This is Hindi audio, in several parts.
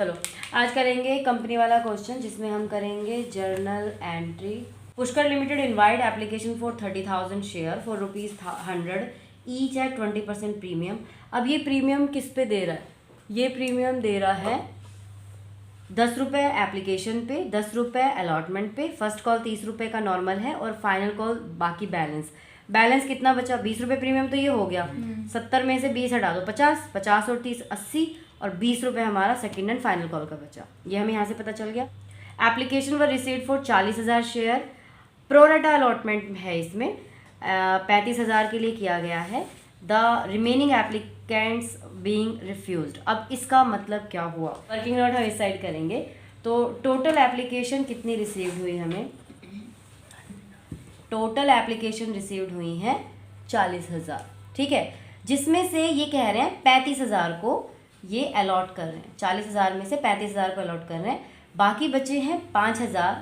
चलो आज करेंगे कंपनी वाला क्वेश्चन जिसमें हम करेंगे journal entry. Pushkar limited invite application for 30,000 share for ₹100 each eight 20% premium. अब ये प्रीमियम किस पे दे रहा है? ये प्रीमियम दे रहा है 10 रुपये एप्लीकेशन पे, 10 रुपये अलॉटमेंट पे। फर्स्ट कॉल 30 रुपये का नॉर्मल है और फाइनल कॉल बाकी बैलेंस कितना बचा? 20 रुपये प्रीमियम तो ये हो गया। 70 में से 20 हटा दो 50, 50 और 30 80 और 20 रुपये हमारा सेकेंड एंड फाइनल कॉल का बचा। ये हमें यहाँ से पता चल गया। Application were received for 40,000 share. Pro rata allotment है इसमें 35,000 के लिए किया गया है। The remaining applicants being refused. अब इसका मतलब क्या हुआ? वर्किंग नोट हम इस साइड करेंगे। तो टोटल एप्लीकेशन कितनी रिसीव्ड हुई? हमें टोटल एप्लीकेशन रिसीव्ड हुई हैं 40,000, ठीक है, जिसमें से ये कह रहे हैं 35,000 को ये अलॉट कर रहे हैं। 40,000 में से 35,000 को अलॉट कर रहे हैं, बाकी बचे हैं 5,000।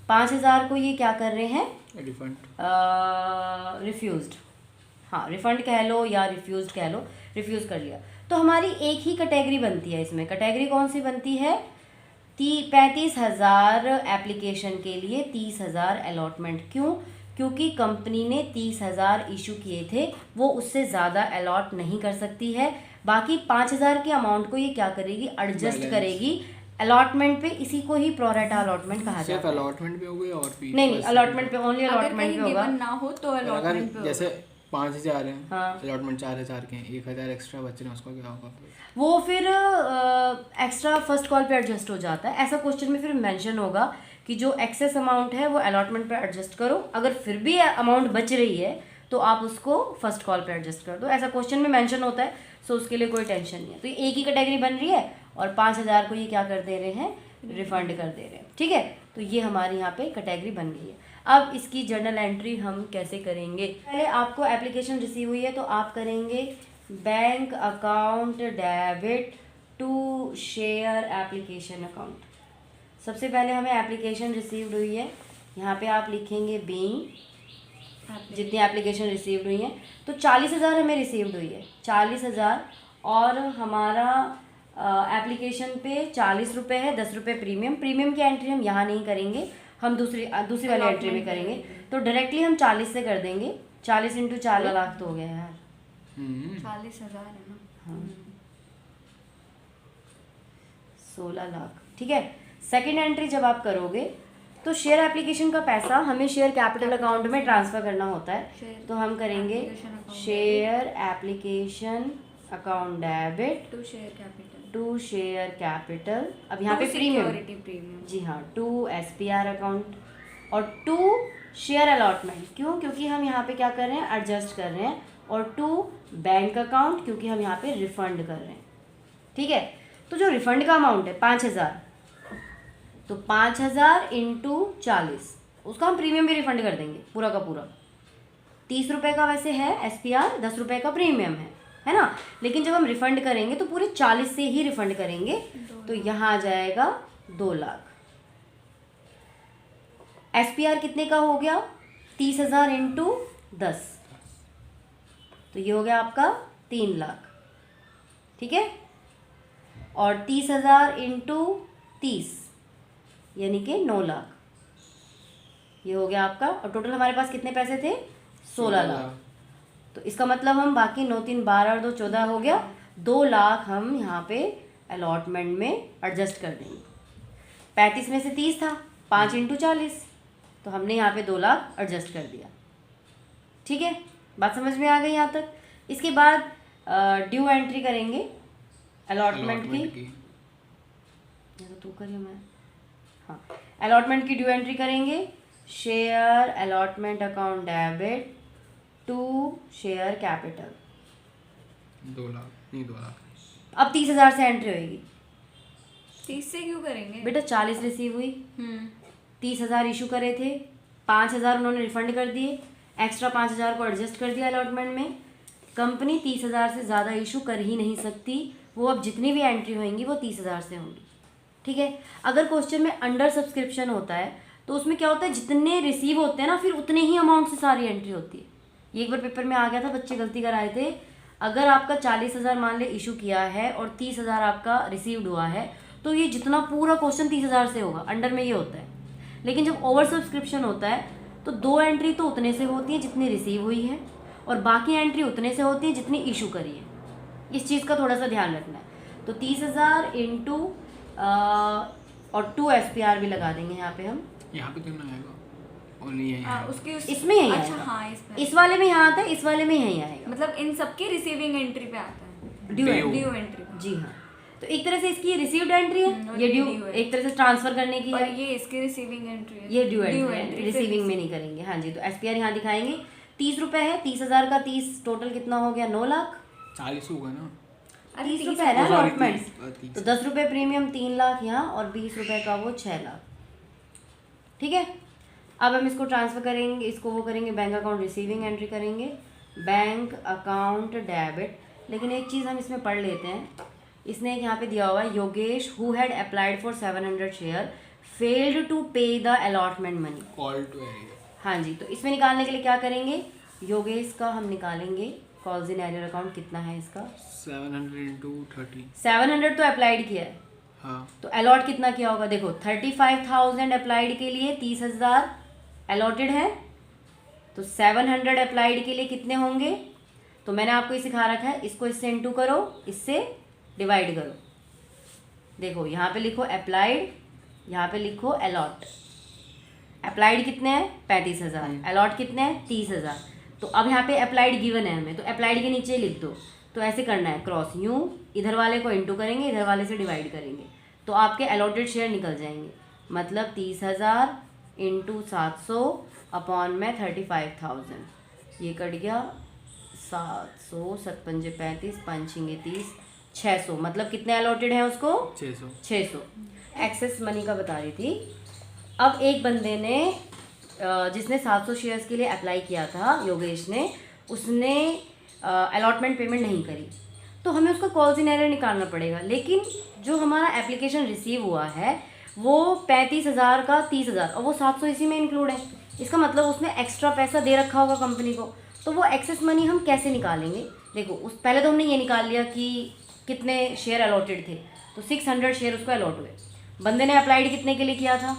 5,000 को ये क्या कर रहे हैं? Refund, refused. हाँ, रिफंड कह लो या रिफ्यूज्ड कह लो, रिफ्यूज़ कर लिया। तो हमारी एक ही कैटेगरी बनती है इसमें। कैटेगरी कौन सी बनती है? 35,000 एप्लीकेशन के लिए 30,000 अलॉटमेंट। क्यों? क्योंकि कंपनी ने 30,000 इशू किए थे, वो उससे ज़्यादा अलॉट नहीं कर सकती है। बाकी 5,000 के अमाउंट को ये क्या करेगी? एडजस्ट करेगी अलॉटमेंट पे। इसी को ही प्रोरेटा अलॉटमेंट कहा जाता है। सिर्फ अलॉटमेंट पे होगी और भी नहीं, अलॉटमेंट पे, ओनली अलॉटमेंट पे होगा। ना हो तो अलॉटमेंट पे जैसे 5,000 हैं, हाँ, अलॉटमेंट 4,000 के हैं, 1,000 एक्स्ट्रा बच रहे हैं, उसका क्या होगा? वो फिर एक्स्ट्रा फर्स्ट कॉल पे एडजस्ट हो जाता है। ऐसा क्वेश्चन में फिर मेंशन होगा कि जो एक्सेस अमाउंट है वो अलॉटमेंट पे एडजस्ट करो। अगर फिर भी अमाउंट बच रही है तो आप उसको फर्स्ट कॉल पे एडजस्ट कर दो। ऐसा क्वेश्चन में मेंशन होता है, सो उसके लिए कोई टेंशन नहीं है। तो ये एक ही कैटेगरी बन रही है और 5,000 को ये क्या कर दे रहे हैं? रिफंड कर दे रहे हैं, ठीक है। तो ये हमारी यहाँ पे कैटेगरी बन गई है। अब इसकी जर्नल एंट्री हम कैसे करेंगे? पहले आपको एप्लीकेशन रिसीव हुई है तो आप करेंगे bank account debit to share application account. सबसे पहले हमें एप्लीकेशन रिसीव्ड हुई है, यहाँ पे आप लिखेंगे बीइंग जितनी एप्लीकेशन रिसीव्ड हुई हैं। तो 40,000 हमें रिसीव्ड हुई है, 40,000, और हमारा एप्लीकेशन पे 40 रुपये है, 10 रुपये प्रीमियम। प्रीमियम की एंट्री हम यहाँ नहीं करेंगे, हम दूसरी वाली एंट्री में करेंगे। तो डायरेक्टली हम 40 से कर देंगे। 40 × 4 लाख तो हो गया यार। 40,000 है ना? हाँ, 16 लाख, ठीक है। सेकेंड एंट्री जब आप करोगे तो शेयर एप्लीकेशन का पैसा हमें शेयर कैपिटल अकाउंट में ट्रांसफ़र करना होता है। तो हम करेंगे share application account debit to share capital. अब यहाँ पे प्रीमियम, जी हाँ, टू SPR अकाउंट और टू शेयर अलॉटमेंट। क्यों? क्योंकि हम यहाँ पे क्या कर रहे हैं? एडजस्ट कर रहे हैं। और टू बैंक अकाउंट, क्योंकि हम यहाँ पे रिफंड कर रहे हैं, ठीक है। तो जो रिफंड का अमाउंट है 5,000, तो 5,000 × 40, उसका हम प्रीमियम भी रिफंड कर देंगे पूरा का पूरा। 30 रुपये का वैसे है SPR, 10 रुपये का प्रीमियम है ना। लेकिन जब हम रिफंड करेंगे तो पूरे 40 से ही रिफंड करेंगे। तो यहाँ आ जाएगा 2 लाख। SPR कितने का हो गया? 30,000 × 10, तो ये हो गया आपका 3 लाख, ठीक है। और 30,000 × 30 यानी कि 9 लाख, ये हो गया आपका। और टोटल हमारे पास कितने पैसे थे? 16 लाख। तो इसका मतलब हम बाकी 9 3 12 और 2 14 हो गया। 2 लाख हम यहाँ पे अलॉटमेंट में एडजस्ट कर देंगे। 35 में से 30 था, 5 × 40, तो हमने यहाँ पे 2 लाख एडजस्ट कर दिया, ठीक है। बात समझ में आ गई यहाँ तक? इसके बाद ड्यू एंट्री करेंगे अलॉटमेंट की। तू करिए, मैं हाँ, अलॉटमेंट की ड्यू एंट्री करेंगे। Share allotment account debit to share capital 2 lakh, नहीं 2 लाख। अब 30,000 से एंट्री होगी। 30 से क्यों करेंगे बेटा? 40 रिसीव हुई, 30,000 इशू करे थे, 5,000 उन्होंने रिफंड कर दिए, एक्स्ट्रा 5,000 को एडजस्ट कर दिया अलॉटमेंट में। कंपनी 30,000 से ज़्यादा इशू कर ही नहीं सकती। वो अब जितनी भी एंट्री होंगी वो 30,000 से होंगी, ठीक है। अगर क्वेश्चन में अंडर सब्सक्रिप्शन होता है तो उसमें क्या होता है? जितने रिसीव होते हैं ना, फिर उतने ही अमाउंट से सारी एंट्री होती है। ये एक बार पेपर में आ गया था, बच्चे गलती कराए थे, अगर आपका 40,000 मान ले इशू किया है और 30,000 आपका रिसीव्ड हुआ है, तो ये जितना पूरा क्वेश्चन 30,000 से होगा, अंडर में ये होता है। लेकिन जब ओवर सब्सक्रिप्शन होता है तो 2 एंट्री तो उतने से होती है जितनी रिसीव हुई है, और बाकी एंट्री उतने से होती है जितनी इशू करी है। इस चीज़ का थोड़ा सा ध्यान रखना है। तो 30,000 इंटू और 2 SPR भी लगा देंगे यहाँ पे हम। यहाँ पे कितना आएगा? और नहीं है हाँ, यहाँ। इसमें यही अच्छा आएगा। हाँ, इसमें इस वाले में यहाँ आता है, इस वाले में यहीं आएगा। मतलब इन सबके रिसीविंग एंट्री पे आता है, ड्यू Due। Due entry. जी हाँ। तो एक तरह से इसकी रिसीव्ड एंट्री है, और ये ये ड्यू due है। एक तरह से ट्रांसफर करने की और है, ये इसकी रिसीविंग एंट्री है, ये ड्यू एंट्री है, एंट्री रिसीविंग में नहीं करेंगे। हाँ जी, तो SPR यहाँ दिखाएंगे। 30 रुपये है, 30,000 का 30 टोटल कितना हो गया? 9 लाख। 40 होगा ना? 30 रुपये है ना Sorry, अलॉटमेंट, 30। तो 10 रुपये प्रीमियम 3 लाख यहाँ, और 20 रुपये का वो 6 लाख। ठीक है, अब हम इसको ट्रांसफ़र करेंगे, इसको वो करेंगे, बैंक अकाउंट रिसीविंग एंट्री करेंगे, बैंक अकाउंट डेबिट। लेकिन एक चीज़ हम इसमें पढ़ लेते हैं, इसने एक यहाँ पे दिया हुआ है, Yogesh who had applied for 700 share failed to pay the allotment money. Call to arrear. हाँ जी, तो इसमें निकालने के लिए क्या करेंगे? योगेश का हम निकालेंगे कॉल्स इन एरियर अकाउंट कितना है इसका? 700 इंटू 30। 700 तो अप्लाइड किया है, हाँ, तो अलॉट कितना किया होगा? देखो 35,000 अप्लाइड के लिए 30,000 अलॉटेड है, तो 700 अप्लाइड के लिए कितने होंगे? तो मैंने आपको ये सिखा रखा है, इसको इससे इंटू करो, इससे डिवाइड करो। देखो यहाँ पे लिखो अप्लाइड, यहाँ पे लिखो अलॉट। अप्लाइड कितने हैं? 35,000। अलॉट कितने हैं? 30,000। तो अब यहाँ पे अप्लाइड गिवन है हमें, तो अप्लाइड के नीचे लिख दो। तो ऐसे करना है, क्रॉस यूँ इधर वाले को इंटू करेंगे, इधर वाले से डिवाइड करेंगे, तो आपके अलॉटेड शेयर निकल जाएंगे। मतलब 30,000 इंटू 700 अपॉन में 35,000, ये कट गया 700, 7 पंजे 35, 5 छिंगे 30, 600। मतलब कितने अलॉटेड हैं उसको? 600। एक्सेस मनी का बता रही थी। अब एक बंदे ने जिसने 700 शेयर्स के लिए अप्लाई किया था, योगेश ने, उसने अलॉटमेंट पेमेंट नहीं करी, तो हमें उसका कॉल्स इन एरर निकालना पड़ेगा। लेकिन जो हमारा एप्लीकेशन रिसीव हुआ है वो 35,000 का 30,000, और वो 700 इसी में इंक्लूड है। इसका मतलब उसने एक्स्ट्रा पैसा दे रखा होगा कंपनी को। तो वो एक्सेस मनी हम कैसे निकालेंगे? देखो, उस पहले तो हमने ये निकाल लिया कि कितने शेयर अलॉटेड थे, तो 600 शेयर उसको अलॉट हुए। बंदे ने अप्लाइड कितने के लिए किया था?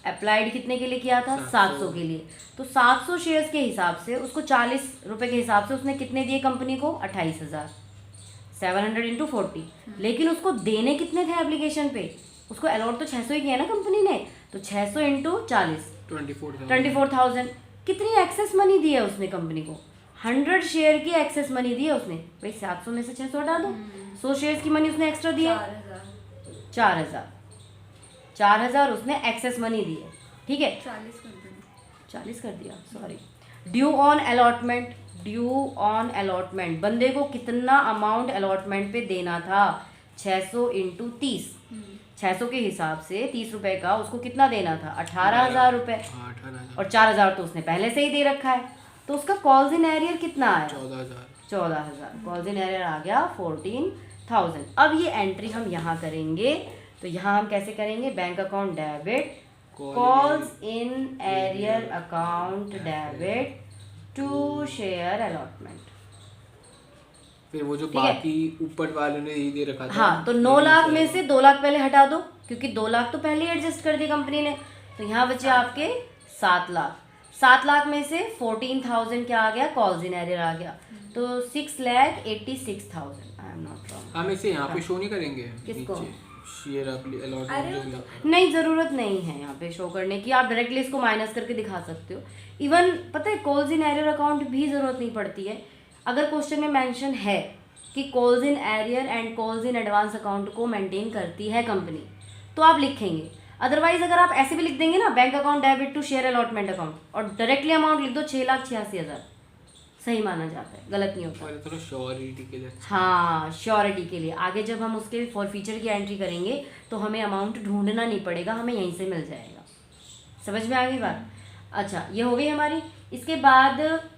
अप्लाइड कितने के लिए किया था? 700 के लिए। तो 700 शेयर्स के हिसाब से उसको 40 रुपये के हिसाब से उसने कितने दिए कंपनी को? 28,000। 700 इंटू 40। लेकिन उसको देने कितने थे एप्लीकेशन पे? उसको अलॉट तो 600 ही किया ना कंपनी ने, तो 600 इंटू 40, 24,000। कितनी एक्सेस मनी दी है उसने कंपनी को? 100 शेयर की एक्सेस मनी दी है उसने। भाई 700 में से 600 हटा दो, 100 शेयर्स की मनी उसने एक्स्ट्रा दी है, 4,000। 4,000 उसने एक्सेस मनी दी है। ठीक है, 40 कर दिया, sorry. Due on allotment, due on allotment, बंदे को कितना अमाउंट अलॉटमेंट पे देना था? 600 इंटू 30, 600 के हिसाब से 30 रुपये का उसको कितना देना था? 18,000 रुपये। 18,000। और 4,000 तो उसने पहले से ही दे रखा है, तो उसका कॉल्स इन एरियर कितना आया? 14,000। कॉल्स इन एरियर आ गया 14,000। अब ये एंट्री हम यहाँ करेंगे, तो यहाँ हम कैसे करेंगे? Bank account debit, calls in arrear account debit to share allotment. फिर वो जो बाकी ऊपर वाले ने यही दे रखा था। हाँ, तो 9 लाख में से 2 लाख पहले हटा दो, क्योंकि 2 लाख तो पहले ही एडजस्ट कर दिए कंपनी ने, तो यहाँ बचे आपके 7 लाख। 7 लाख में से 14,000 क्या आ गया? कॉल्स इन एरियर आ गया, तो 6,86,000। I am not wrong. हम इसे यहाँ पे शो नहीं करेंगे? किसको? Share allotment. नहीं, ज़रूरत नहीं है यहाँ पे शो करने की, आप डायरेक्टली इसको माइनस करके दिखा सकते हो। इवन पता है, कॉल्स इन एरियर अकाउंट भी ज़रूरत नहीं पड़ती है। अगर क्वेश्चन में मेंशन है कि calls in arrear and calls in advance account को मेंटेन करती है कंपनी, तो आप लिखेंगे। अदरवाइज अगर आप ऐसे भी लिख देंगे ना, bank account debit to share allotment account, और डायरेक्टली अमाउंट लिख दो 6,86,000, सही माना जाता है, गलत नहीं होता। थोड़ा श्योरिटी के लिए। हाँ, श्योरिटी के लिए। आगे जब हम उसके फॉर फीचर की एंट्री करेंगे तो हमें अमाउंट ढूंढना नहीं पड़ेगा, हमें यहीं से मिल जाएगा। समझ में आ गई बात? अच्छा, ये हो गई हमारी। इसके बाद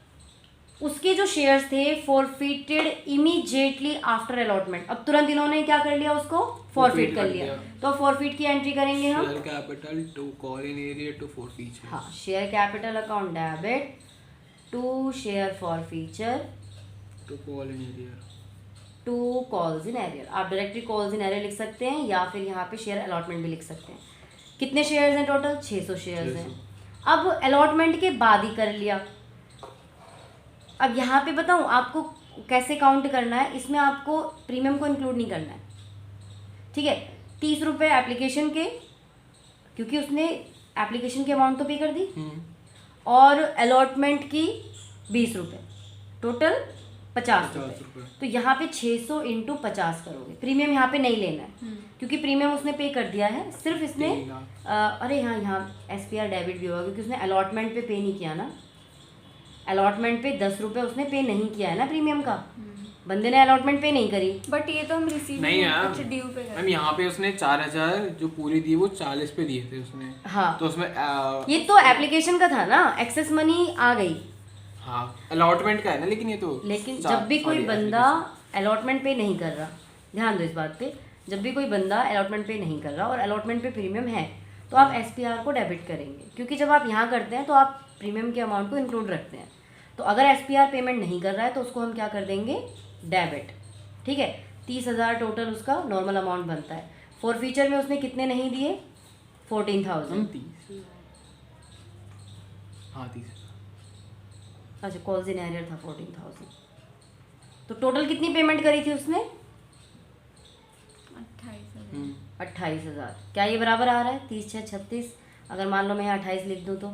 उसके जो शेयर्स थे फॉरफिटेड इमीडिएटली आफ्टर अलॉटमेंट, अब तुरंत इन्होंने क्या कर लिया? उसको फॉरफिट कर लिया। तो फॉरफिट की एंट्री करेंगे हम। Share capital to call in arrear to forfeiture. हाँ, share capital account debit to share forfeiture to call in arrear. 2 calls in arrear, आप डायरेक्टली कॉल्स इन एरियर लिख सकते हैं या फिर यहाँ पे शेयर अलॉटमेंट भी लिख सकते हैं। कितने शेयर्स हैं टोटल? 600 शेयर्स हैं। अब अलॉटमेंट के बाद ही कर लिया। अब यहाँ पे बताऊँ आपको कैसे काउंट करना है, इसमें आपको प्रीमियम को इंक्लूड नहीं करना है, ठीक है। 30 रुपये एप्लीकेशन के, क्योंकि उसने एप्लीकेशन की अमाउंट तो पे कर दी, और अलॉटमेंट की 20 रुपये, टोटल 50 रुपये। तो यहाँ पे 600 इंटू 50 करोगे। प्रीमियम यहाँ पे नहीं लेना है क्योंकि प्रीमियम उसने पे कर दिया है, सिर्फ इसने अरे यहाँ SPR डेबिट भी होगा क्योंकि उसने अलॉटमेंट पे पे नहीं किया ना। अलॉटमेंट पे 10 रुपये उसने पे नहीं किया है ना प्रीमियम का, बंदे ने अलॉटमेंट पे नहीं करी। बट ये तो हम रिसीव नहीं यार, अच्छा ड्यू पे मैम यहाँ पे उसने 4000 जो पूरी दी वो 40 पे दिए थे उसने। हाँ तो उसमें ये तो एप्लीकेशन का था ना, एक्सेस मनी आ गई। हाँ अलॉटमेंट का है ना, लेकिन ये तो लेकिन जब भी कोई बंदा अलॉटमेंट पे नहीं कर रहा, ध्यान दो इस बात पे, जब भी कोई बंदा अलॉटमेंट पे नहीं कर रहा और अलॉटमेंट पे प्रीमियम है तो आप SPR को डेबिट करेंगे, क्योंकि जब आप यहाँ करते हैं तो आप प्रीमियम के अमाउंट को इंक्लूड रखते हैं। तो अगर SPR पेमेंट नहीं कर रहा है तो उसको हम क्या कर देंगे? डेबिट, ठीक है। 30,000 टोटल उसका नॉर्मल अमाउंट बनता है। फॉर फीचर में उसने कितने नहीं दिए? 14,000। 30। हाँ 30। अच्छा कॉल्स इन एरियर था 14,000। तो टोटल कितनी पेमेंट करी थी उसने? 28,000। क्या ये बराबर आ रहा है? 30 6 36। अगर मान लो मैं यहाँ 28 लिख दूँ तो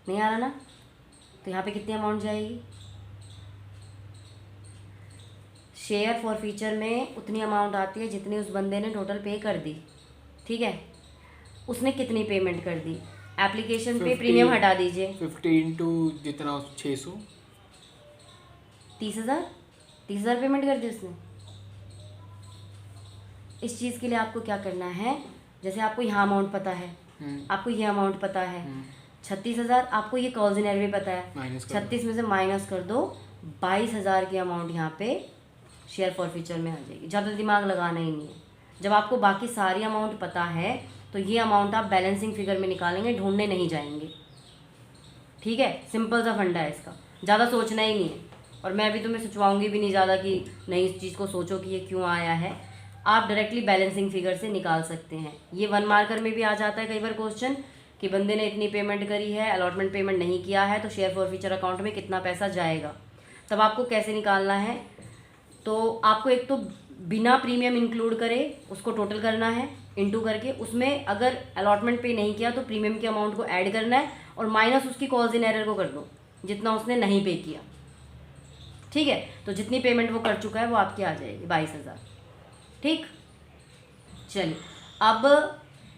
नहीं आ रहा ना, तो यहाँ पे कितनी अमाउंट जाएगी? शेयर फॉर फीचर में उतनी अमाउंट आती है जितनी उस बंदे ने टोटल पे कर दी, ठीक है। उसने कितनी पेमेंट कर दी? एप्लीकेशन पे प्रीमियम हटा दीजिए, 50 इंटू जितना 600, 30,000। 30,000 पेमेंट कर दी उसने। इस चीज़ के लिए आपको क्या करना है, जैसे आपको यहाँ अमाउंट पता है, आपको ये अमाउंट पता है, 36,000 आपको ये कॉल्स इन एरियर भी पता है, 36 में से माइनस कर दो, 22,000 की अमाउंट यहाँ पे शेयर फॉर फ्यूचर में आ जाएगी। ज़्यादा दिमाग लगाना ही नहीं है। जब आपको बाकी सारी अमाउंट पता है तो ये अमाउंट आप बैलेंसिंग फिगर में निकालेंगे, ढूंढने नहीं जाएंगे, ठीक है। सिंपल सा फंडा है इसका, ज़्यादा सोचना ही नहीं है। और मैं भी तुम्हें सोचवाऊंगी भी नहीं ज़्यादा कि नहीं इस चीज़ को सोचो कि ये क्यों आया है। आप डायरेक्टली बैलेंसिंग फिगर से निकाल सकते हैं। ये 1 मार्कर में भी आ जाता है कई बार क्वेश्चन कि बंदे ने इतनी पेमेंट करी है, अलॉटमेंट पेमेंट नहीं किया है, तो शेयर फॉर फ्यूचर अकाउंट में कितना पैसा जाएगा। तब आपको कैसे निकालना है, तो आपको एक तो बिना प्रीमियम इंक्लूड करे उसको टोटल करना है इंटू करके, उसमें अगर अलॉटमेंट पे नहीं किया तो प्रीमियम के अमाउंट को ऐड करना है और माइनस उसकी कॉल्स इन एरर को कर दो जितना उसने नहीं पे किया, ठीक है। तो जितनी पेमेंट वो कर चुका है वो आपकी आ जाएगी 22,000, ठीक। चलिए अब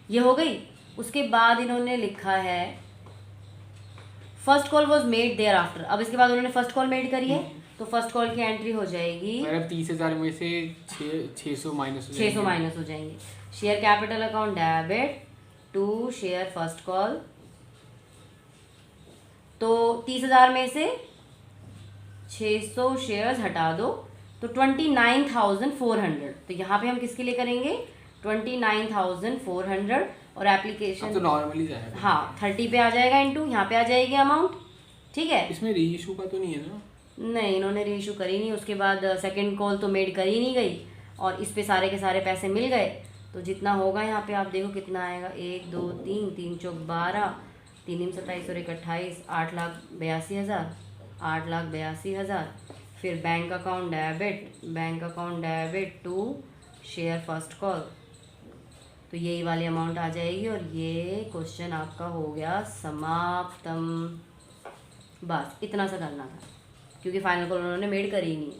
ये हो गई। उसके बाद इन्होंने लिखा है first call was made thereafter. अब इसके बाद उन्होंने फर्स्ट कॉल मेड करी है तो फर्स्ट कॉल की एंट्री हो जाएगी, मतलब 30,000 में से 600 माइनस हो जाएंगे। Share capital account debit to share first call. तो 30,000 में से 600 शेयर्स हटा दो तो 29,400। तो यहाँ पे हम किसके लिए करेंगे? 29,400 और एप्लीकेशन तो नॉर्मली जाएगा। हाँ 30 पे आ जाएगा इंटू, यहाँ पे आ जाएगी अमाउंट, ठीक है। इसमें री इशू का तो नहीं है ना? नहीं, इन्होंने री इशू करी नहीं। उसके बाद सेकंड कॉल तो मेड करी नहीं गई और इस पे सारे के सारे पैसे मिल गए। तो जितना होगा यहाँ पे आप देखो कितना आएगा, 1 2 3 3 चौक 12, 3 27 और 1 28, 8,82,000, 8,82,000। फिर bank account debit to share first call. तो यही वाली अमाउंट आ जाएगी और ये क्वेश्चन आपका हो गया समाप्तम। बस इतना सा करना था क्योंकि फाइनल कॉल उन्होंने मेड करी ही नहीं है।